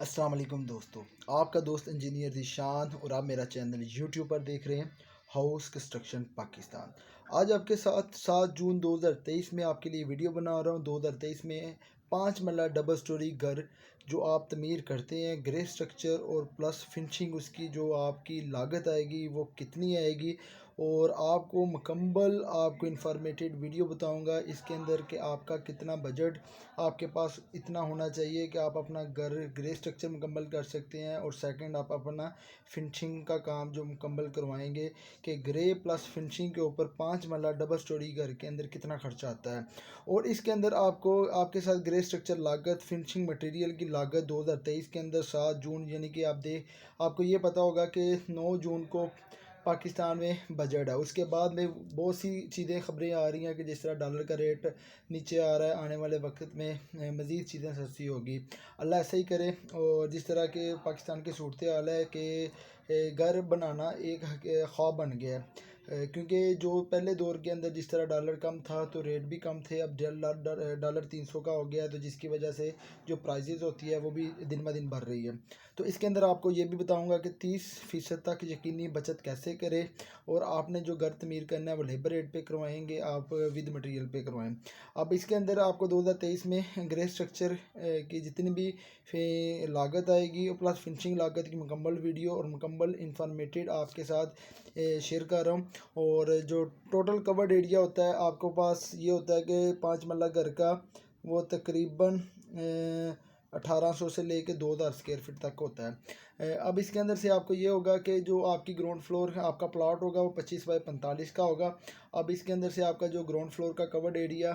अस्सलाम वालेकुम दोस्तों, आपका दोस्त इंजीनियर ज़ीशान और आप मेरा चैनल यूट्यूब पर देख रहे हैं हाउस कंस्ट्रक्शन पाकिस्तान। आज आपके साथ 7 जून 2023 में आपके लिए वीडियो बना रहा हूं। 2023 में 5 मरला डबल स्टोरी घर जो आप तमीर करते हैं, ग्रे स्ट्रक्चर और प्लस फिनिशिंग, उसकी जो आपकी लागत आएगी वो कितनी आएगी और आपको मुकम्मल आपको इन्फॉर्मेटिव वीडियो बताऊंगा इसके अंदर कि आपका कितना बजट आपके पास इतना होना चाहिए कि आप अपना घर ग्रे स्ट्रक्चर मुकम्मल कर सकते हैं और सेकंड आप अपना फिनिशिंग का काम जो मुकम्मल करवाएंगे कि ग्रे प्लस फिनिशिंग के ऊपर 5 मरला डबल स्टोरी घर के अंदर कितना खर्चा आता है। और इसके अंदर आपको आपके साथ ग्रे स्ट्रक्चर लागत, फिनिशिंग मटेरियल की लागत 2023 के अंदर 7 जून यानी कि आपको ये पता होगा कि 9 जून को पाकिस्तान में बजट है। उसके बाद में बहुत सी चीज़ें खबरें आ रही हैं कि जिस तरह डॉलर का रेट नीचे आ रहा है, आने वाले वक्त में मज़ीद चीज़ें सस्ती होगी, अल्लाह ऐसा ही करे। और जिस तरह के पाकिस्तान की सूरत हाल है कि घर बनाना एक ख्वाब बन गया है, क्योंकि जो पहले दौर के अंदर जिस तरह डॉलर कम था तो रेट भी कम थे, अब डॉलर 300 का हो गया है, तो जिसकी वजह से जो प्राइजेज़ होती है वो भी दिन ब दिन बढ़ रही है। तो इसके अंदर आपको ये भी बताऊंगा कि 30% तक यकीनी बचत कैसे करें और आपने जो घर तमीर करना है वो लेबर रेट पे करवाएंगे, आप विद मटेरियल पे करवाएं। अब इसके अंदर आपको 2023 में ग्रे स्ट्रक्चर की जितनी भी लागत आएगी और प्लस फिनिशिंग लागत की मुकम्मल वीडियो और मुकम्मल इंफॉर्मेटेड आपके साथ शेयर कर रहा हूँ। और जो टोटल कवर्ड एरिया होता है आपको पास ये होता है कि 5 मरला घर का वो तकरीबन 1800 से लेके 2000 स्क्वायर फीट तक होता है। अब इसके अंदर से आपको ये होगा कि जो आपकी ग्राउंड फ्लोर आपका प्लॉट होगा वो 25 बाई 45 का होगा। अब इसके अंदर से आपका जो ग्राउंड फ्लोर का कवर्ड एरिया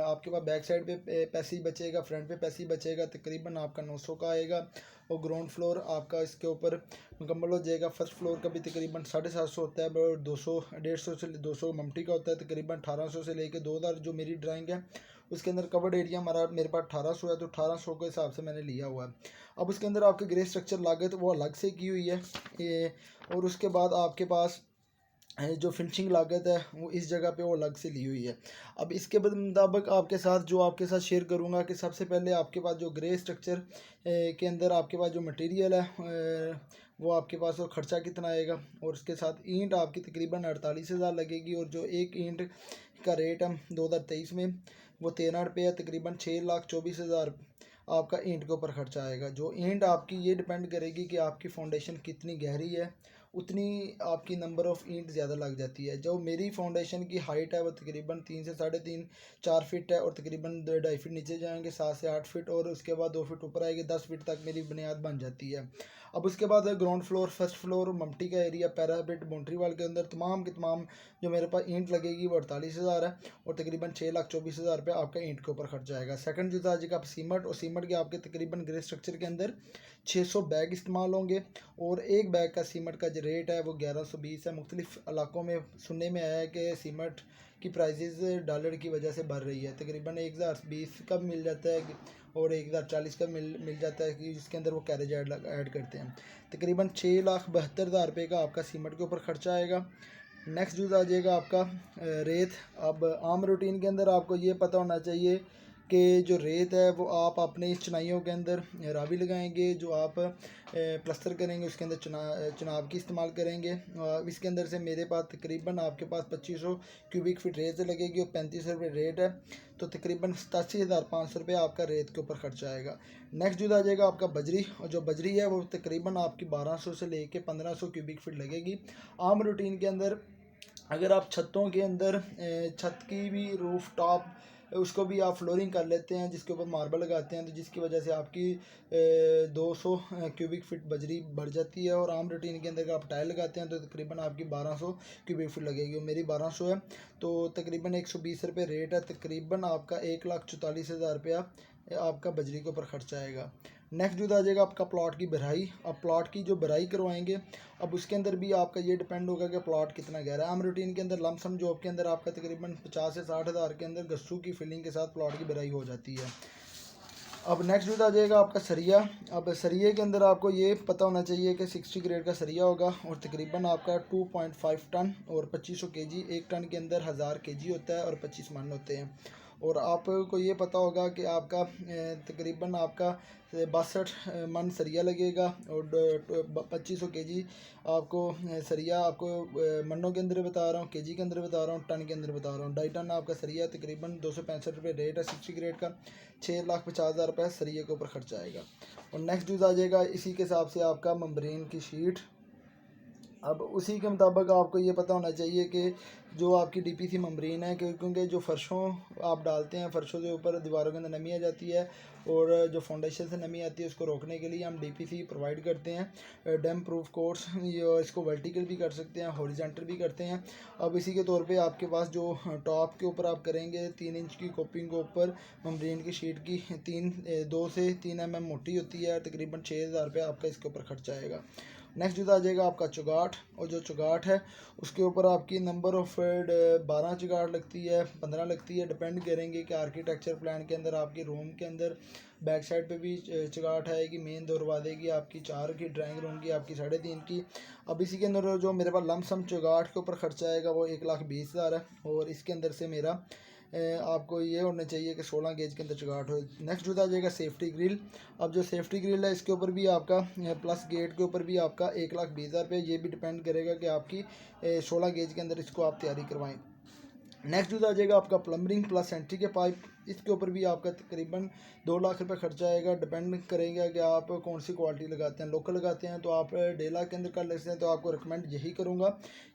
आपके पास बैक साइड पे पैसे ही बचेगा, फ्रंट पे पैसे ही बचेगा, तकरीबन आपका 900 का आएगा। और ग्राउंड फ्लोर आपका इसके ऊपर मुकम्मल हो जाएगा। फर्स्ट फ्लोर का भी तकरीबन 750 होता है और 200 150 से 200 ममटी का होता है, तकरीबन 1800 से लेके 2000 जो मेरी ड्राइंग है उसके अंदर कवर्ड एरिया मेरे पास 1800 है, तो 1800 के हिसाब से मैंने लिया हुआ है। अब उसके अंदर आपकी ग्रे स्ट्रक्चर लागत वो अलग से की हुई है ये, और उसके बाद आपके पास जो फिनिशिंग लागत है वो इस जगह पे वो अलग से ली हुई है। अब इसके मुताबिक आपके साथ शेयर करूँगा कि सबसे पहले आपके पास जो ग्रे स्ट्रक्चर के अंदर आपके पास जो मटेरियल है वो आपके पास और ख़र्चा कितना आएगा, और उसके साथ ईंट आपकी तकरीबन 48,000 लगेगी। और जो एक ईंट का रेट है 2023 में वो 13 रुपये है, तकरीबन 6,24,000 आपका ईंट के ऊपर खर्चा आएगा। जो ईंट आपकी ये डिपेंड करेगी कि आपकी फाउंडेशन कितनी गहरी है, उतनी आपकी नंबर ऑफ़ ईंट ज़्यादा लग जाती है। जो मेरी फाउंडेशन की हाइट है वो तकरीबन 3 से 3.5 4 फीट है, और तकरीबन 2.5 फीट नीचे जाएंगे 7 से 8 फीट, और उसके बाद 2 फीट ऊपर आएगी, 10 फीट तक मेरी बुनियाद बन जाती है। अब उसके बाद है ग्राउंड फ्लोर, फर्स्ट फ्लोर, ममटी का एरिया, पैरापेट, बाउंड्री वाल के अंदर तमाम के तमाम जो मेरे पास ईंट लगेगी वो 48,000 है, और तकरीबन 6,24,000 रुपये आपका ईंट के ऊपर खर्च आएगा। सेकंड जो आ जाएगा आप सीमेंट, और सीमेंट के आपके तकरीबन ग्रे स्ट्रक्चर के अंदर 600 बैग इस्तेमाल होंगे, और एक बैग का सीमेंट का जो रेट है वो 1120 है। मुख्तलिफ इलाकों में सुनने में आया है कि सीमेंट की प्राइसेस डॉलर की वजह से बढ़ रही है, तकरीबन 1020 का मिल जाता है और 1040 का मिल जाता है कि जिसके अंदर वो कैरेज ऐड करते हैं। तकरीबन 6,72,000 रुपये का आपका सीमेंट के ऊपर खर्चा आएगा। नेक्स्ट यूज़ आ जाएगा आपका रेत। अब आम रूटीन के अंदर आपको ये पता होना चाहिए कि जो रेत है वो आप अपने इस चिनाइयों के अंदर रावी लगाएंगे, जो आप प्लस्तर करेंगे उसके अंदर चुनाव की इस्तेमाल करेंगे। इसके अंदर से मेरे पास तकरीबन आपके पास 2500 क्यूबिक फीट रेत लगेगी और 35 रुपये रेट है, तो तकरीबन 87,500 रुपये आपका रेत के ऊपर खर्चा आएगा। नेक्स्ट जो आ जाएगा आपका बजरी, और जो बजरी है वो तकरीबन आपकी 1200 से लेके 1500 क्यूबिक फीट लगेगी। आम रूटीन के अंदर अगर आप छतों के अंदर छत की भी रूफ टॉप उसको भी आप फ्लोरिंग कर लेते हैं, जिसके ऊपर मार्बल लगाते हैं, तो जिसकी वजह से आपकी 200 क्यूबिक फीट बजरी बढ़ जाती है। और आम रूटीन के अंदर अगर आप टाइल लगाते हैं तो तकरीबन आपकी 1200 क्यूबिक फीट लगेगी, और मेरी 1200 है, तो तकरीबन 120 रुपये रेट है, तकरीबन आपका 1,44,000 रुपया आपका बजरी के ऊपर खर्चा आएगा। नेक्स्ट जो आ जाएगा आपका प्लॉट की भराई। अब प्लॉट की जो भराई करवाएंगे, अब उसके अंदर भी आपका ये डिपेंड होगा कि प्लॉट कितना गहरा है। आम रूटीन के अंदर लमसम जॉब के अंदर आपका तकरीबन 50 से 60,000 के अंदर गस्सू की फिलिंग के साथ प्लॉट की भराई हो जाती है। अब नेक्स्ट जो आ जाएगा आपका सरिया। अब सरिये के अंदर आपको ये पता होना चाहिए कि 60 ग्रेड का सरिया होगा, और तकरीबन आपका 2.5 टन और 2500 केजी, एक टन के अंदर 1000 केजी होता है और 25 मन होते हैं। और आपको ये पता होगा कि आपका तकरीबन आपका 62 मन सरिया लगेगा और 2500 kg आपको सरिया आपको मनों के अंदर बता रहा हूँ, केजी के अंदर बता रहा हूँ, टन के अंदर बता रहा हूँ। 2.5 टन आपका सरिया तकरीबन 265 रुपये रेट है 60 ग्रेड का। 6,50,000 रुपये सरिये के ऊपर खर्च आएगा। और नेक्स्ट यूज़ आ जाएगा इसी के हिसाब से आपका मेम्ब्रेन की शीट। अब उसी के मुताबिक आपको ये पता होना चाहिए कि जो आपकी डीपीसी मेम्ब्रेन है, क्योंकि जो फ़र्शों आप डालते हैं, फ़र्शों के ऊपर दीवारों के अंदर नमी आ जाती है और जो फाउंडेशन से नमी आती है उसको रोकने के लिए हम डीपीसी प्रोवाइड करते हैं। डैम प्रूफ कोर्स, ये इसको वर्टिकल भी कर सकते हैं, हॉरिजॉन्टल भी करते हैं। अब इसी के तौर पे आपके पास जो टॉप के ऊपर आप करेंगे 3 इंच की कोपिंग के ऊपर मेम्ब्रेन की शीट की 2 से 3 mm मोटी होती है, तकरीबन 6,000 रुपये आपका इसके ऊपर खर्चा आएगा। नेक्स्ट जो आ जाएगा आपका चुगाट, और जो चुगाट है उसके ऊपर आपकी नंबर ऑफ 12 चुगाट लगती है, 15 लगती है, डिपेंड करेंगे कि आर्किटेक्चर प्लान के अंदर आपके रूम के अंदर बैक साइड पे भी चुगाट आएगी, मेन दरवाजे की आपकी 4 की, ड्राइंग रूम की आपकी 3.5 की। अब इसी के अंदर जो मेरे पास लमसम चुगाट के ऊपर खर्चा आएगा वो 1,20,000 है, और इसके अंदर से मेरा आपको ये होना चाहिए कि 16 गेज के अंदर चुगाट हो। नेक्स्ट जो आ जाएगा सेफ्टी ग्रिल। अब जो सेफ्टी ग्रिल है इसके ऊपर भी आपका प्लस गेट के ऊपर भी आपका 1,20,000 रुपये, ये भी डिपेंड करेगा कि आपकी 16 गेज के अंदर इसको आप तैयारी करवाएं। नेक्स्ट जो आ जाएगा आपका प्लम्बरिंग प्लस एंट्री के पाइप, इसके ऊपर भी आपका तकरीबन 2 लाख रुपए खर्चा आएगा। डिपेंड करेगा कि आप कौन सी क्वालिटी लगाते हैं। लोकल लगाते हैं तो आप 1.5 लाख के अंदर कर लेते हैं, तो आपको रिकमेंड यही करूँगा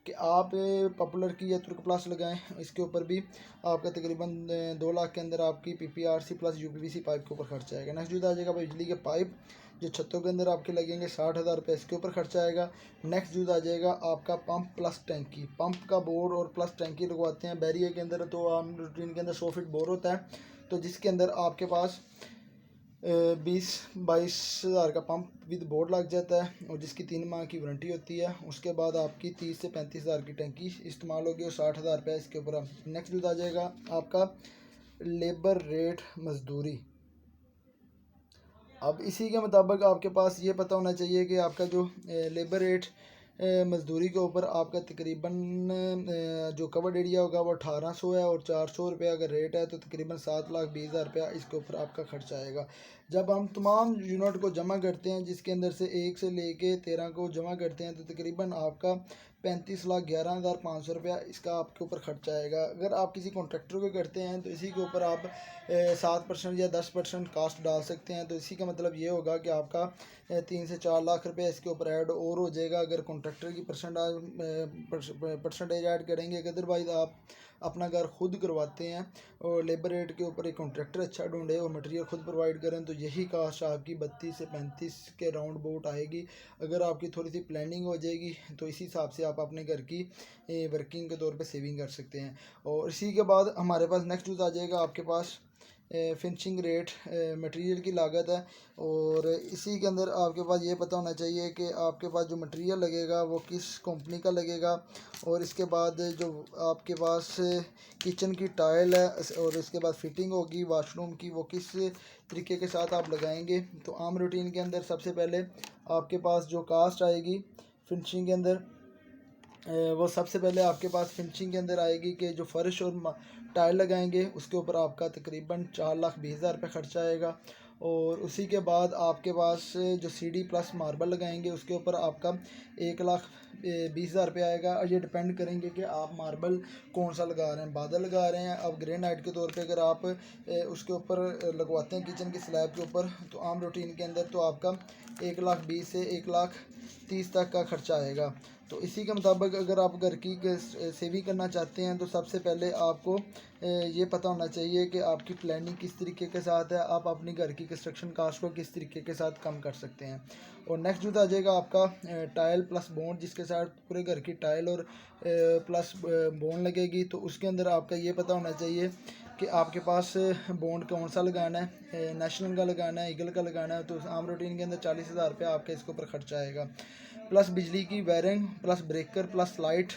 कि आप पॉपुलर की या तुर्क प्लस लगाएं। इसके ऊपर भी आपका तकरीबन 2 लाख के अंदर आपकी PPRC प्लस UPVC पाइप के ऊपर खर्चा आएगा। नेक्स्ट जो आ जाएगा बिजली के पाइप जो छतों के अंदर आपके लगेंगे 60,000 रुपये, इसके ऊपर खर्चा आएगा। नेक्स्ट यूज़ आ जाएगा आपका पंप प्लस टैंकी। पंप का बोर और प्लस टैंकी लगवाते हैं बैरियर के अंदर, तो आम रूटीन के अंदर 100 फीट बोर होता है, तो जिसके अंदर आपके पास 20-22 हज़ार का पंप विद बोर्ड लग जाता है, और जिसकी 3 माह की वारंटी होती है। उसके बाद आपकी 30 से 35 हज़ार की टैंकी इस्तेमाल होगी और 60,000 रुपये इसके ऊपर। नेक्स्ट यूज़ आ जाएगा आपका लेबर रेट मजदूरी। अब इसी के मुताबिक आपके पास ये पता होना चाहिए कि आपका जो लेबर रेट मज़दूरी के ऊपर आपका तकरीबन जो कवर्ड एरिया होगा वो 1,800 है, और 400 रुपये अगर रेट है तो तकरीबन 7,20,000 रुपया इसके ऊपर आपका खर्चा आएगा। जब हम तमाम यूनिट को जमा करते हैं, जिसके अंदर से 1 से लेके 13 को जमा करते हैं, तो तकरीबन आपका 35,11,500 रुपया इसका आपके ऊपर खर्चा आएगा। अगर आप किसी कॉन्ट्रैक्टर को करते हैं तो इसी के ऊपर आप 7% या 10% कास्ट डाल सकते हैं, तो इसी का मतलब ये होगा कि आपका 3 से 4 लाख रुपए इसके ऊपर ऐड और हो जाएगा अगर कॉन्ट्रैक्टर की परसेंटेज ऐड करेंगे। अदरवाइज़ आप अपना घर खुद करवाते हैं और लेबर रेट के ऊपर एक कॉन्ट्रैक्टर अच्छा ढूंढे और मटेरियल खुद प्रोवाइड करें, तो यही कास्ट आपकी 32 से 35 के राउंड बोट आएगी। अगर आपकी थोड़ी सी प्लानिंग हो जाएगी तो इसी हिसाब से आप अपने घर की वर्किंग के तौर पे सेविंग कर सकते हैं। और इसी के बाद हमारे पास नेक्स्ट यूज़ आ जाएगा आपके पास फिनिशिंग रेट, मटेरियल की लागत है। और इसी के अंदर आपके पास ये पता होना चाहिए कि आपके पास जो मटेरियल लगेगा वो किस कंपनी का लगेगा, और इसके बाद जो आपके पास किचन की टाइल है और इसके बाद फिटिंग होगी वाशरूम की, वो किस तरीके के साथ आप लगाएंगे। तो आम रूटीन के अंदर सबसे पहले आपके पास जो कास्ट आएगी फिनिशिंग के अंदर, वो सबसे पहले आपके पास फिनिशिंग के अंदर आएगी कि जो फर्श और टाइल लगाएंगे उसके ऊपर आपका तकरीबन 4,20,000 रुपये खर्चा आएगा। और उसी के बाद आपके पास जो सीढ़ी प्लस मार्बल लगाएंगे उसके ऊपर आपका 1,20,000 रुपये आएगा। और ये डिपेंड करेंगे कि आप मार्बल कौन सा लगा रहे हैं, बादल लगा रहे हैं। अब ग्रेनाइट के तौर पे अगर आप उसके ऊपर लगवाते हैं किचन की स्लैब के ऊपर, तो आम रूटीन के अंदर तो आपका 1,20,000 से 1,30,000 तक का खर्चा आएगा। तो इसी के मुताबिक अगर आप घर की सेविंग करना चाहते हैं तो सबसे पहले आपको ये पता होना चाहिए कि आपकी प्लानिंग किस तरीके के साथ है, आप अपनी घर की कंस्ट्रक्शन कास्ट को किस तरीके के साथ कम कर सकते हैं। और नेक्स्ट जो आ जाएगा आपका टाइल प्लस बोन, जिसके साथ पूरे घर की टाइल और प्लस बोन लगेगी। तो उसके अंदर आपका ये पता होना चाहिए कि आपके पास बॉन्ड कौन सा लगाना है, नेशनल का लगाना है, ईगल का लगाना है। तो आम रूटीन के अंदर 40,000 रुपये आपका इसके ऊपर खर्चा आएगा, प्लस बिजली की wiring plus breaker plus light.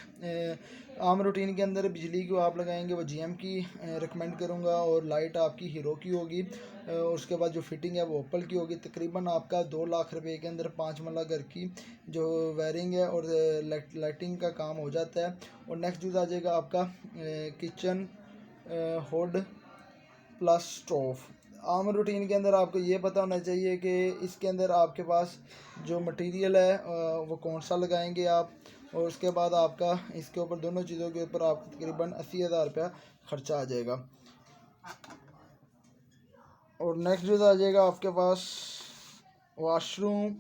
आम रूटीन के अंदर बिजली को आप लगाएंगे वो GM की रिकमेंड करूँगा, और लाइट आपकी हीरो की होगी। उसके बाद जो फिटिंग है वो ओपल की होगी। तकरीबन आपका 2 लाख रुपए के अंदर 5 मरला घर की जो वायरिंग है और लाइटिंग का काम हो जाता है। और नेक्स्ट यूज़ आ जाएगा आपका किचन हुड प्लस स्टोव। आम रूटीन के अंदर आपको ये पता होना चाहिए कि इसके अंदर आपके पास जो मटेरियल है वो कौन सा लगाएंगे आप, और उसके बाद आपका इसके ऊपर दोनों चीज़ों के ऊपर आपको तकरीबन 80,000 रुपया खर्चा आ जाएगा। और नेक्स्ट जो आ जाएगा आपके पास washroom,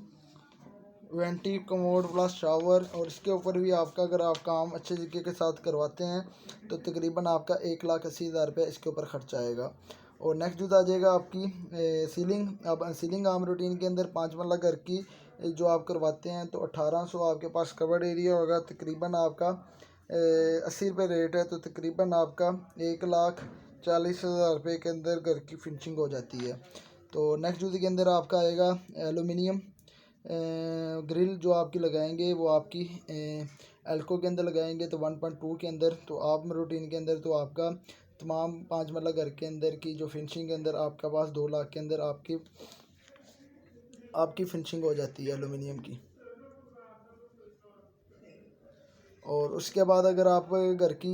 vanity, commode plus shower, और इसके ऊपर भी आपका अगर आप काम अच्छे तरीके के साथ करवाते हैं तो तकरीबन आपका 1,80,000 रुपये इसके ऊपर खर्चा आएगा। और नेक्स्ट जो आ जाएगा आपकी सीलिंग। अब सीलिंग आम रूटीन के अंदर 5 मरला घर की जो आप करवाते हैं तो 1800 आपके पास कवर्ड एरिया होगा, तकरीबन आपका 80 रुपये रेट है, तो तकरीबन आपका 1,40,000 रुपये के अंदर घर की फिनिशिंग हो जाती है। तो नेक्स्ट यूज़ के अंदर आपका आएगा एलुमिनियम ग्रिल जो आपकी लगाएंगे वो आपकी एल्को के अंदर लगाएंगे तो 1.2 के अंदर। तो आप रूटीन के अंदर तो आपका तमाम 5 मरला घर के अंदर की जो फिनिशिंग के अंदर आपका पास 2 लाख के अंदर आपकी फिनिशिंग हो जाती है एलुमिनियम की। और उसके बाद अगर आप घर की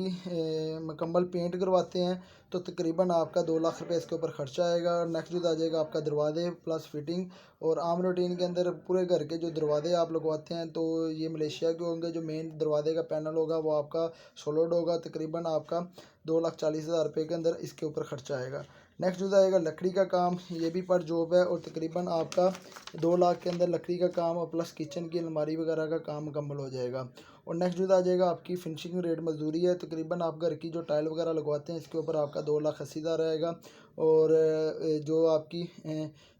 मुकम्मल पेंट करवाते हैं तो तकरीबन आपका 2 लाख रुपए इसके ऊपर खर्चा आएगा। नेक्स्ट जो आ जाएगा आपका दरवाजे प्लस फिटिंग। और आम रूटीन के अंदर पूरे घर के जो दरवाजे आप लगवाते हैं तो ये मलेशिया के होंगे। जो मेन दरवाजे का पैनल होगा वो आपका सॉलिड होगा, तकरीबन आपका 2,40,000 रुपये के अंदर इसके ऊपर खर्चा आएगा। नेक्स्ट जो आएगा लकड़ी का काम, ये भी पर जॉब है और तकरीबन आपका 2 लाख के अंदर लकड़ी का काम और प्लस किचन की अलमारी वगैरह का काम मुकम्मल हो जाएगा। और नेक्स्ट जो आ जाएगा आपकी फिनिशिंग रेट मजदूरी है, तकरीबन आप घर की जो टाइल वगैरह लगवाते हैं इसके ऊपर आपका 2,80,000 रहेगा। और जो आपकी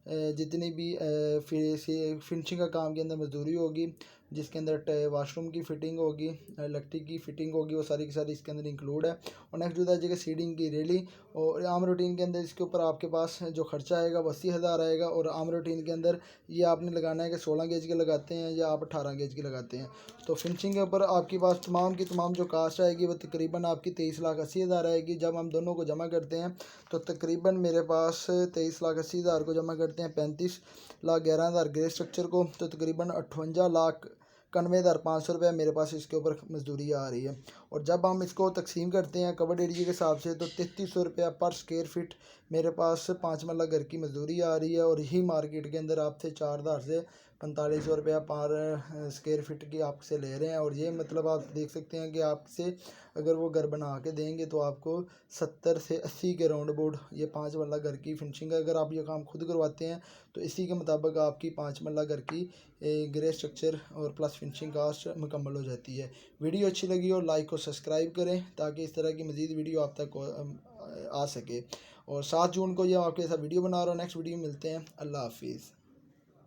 जितनी भी फिनिशिंग का काम के अंदर मजदूरी होगी, जिसके अंदर वाशरूम की फ़िटिंग होगी, इलेक्ट्रिक की फ़िटिंग होगी, वो सारी की सारी इसके अंदर इंक्लूड है। और नेक्स्ट जो आ जाएगा सीडिंग की रेली। और आम रूटीन के अंदर इसके ऊपर आपके पास जो खर्चा आएगा वो 80,000 आएगा। और आम रूटीन के अंदर ये आपने लगाना है कि 16 गेज के लगाते हैं या आप 18 गेज के लगाते हैं। तो फिनिशिंग के ऊपर आपके पास तमाम की तमाम जो कास्ट आएगी वो तकरीबन आपकी 23,80,000 आएगी। जब हम दोनों को जमा करते हैं तो तकरीबन मेरे पास 23,80,000 को जमा करते हैं 35,11,000 ग्रे स्ट्रक्चर को, तो तकरीबन 58,91,500 रुपये मेरे पास इसके ऊपर मजदूरी आ रही है। और जब हम इसको तकसीम करते हैं कवर्ड एरिया के हिसाब से तो 3300 रुपया पर स्क्वायर फिट मेरे पास 5 मरला घर की मजदूरी आ रही है। और यही मार्केट के अंदर आपसे 4,000 से 4500 रुपया पर स्क्वायर फिट की आपसे ले रहे हैं। और ये मतलब आप देख सकते हैं कि आपसे अगर वो घर बना के देंगे तो आपको 70 से 80 के राउंड अबाउट ये 5 मरला घर की फिनिशिंग है। अगर आप ये काम खुद करवाते हैं तो इसी के मुताबिक आपकी 5 मरला घर की ग्रे स्ट्रक्चर और प्लस फिनिशिंग कास्ट मुकम्मल हो जाती है। वीडियो अच्छी लगी हो लाइक और सब्सक्राइब करें ताकि इस तरह की मज़ीद वीडियो आप तक आ सके। और 7 जून को ये आपके साथ वीडियो बना रहा हूँ। नेक्स्ट वीडियो मिलते हैं। अल्लाह हाफिज़।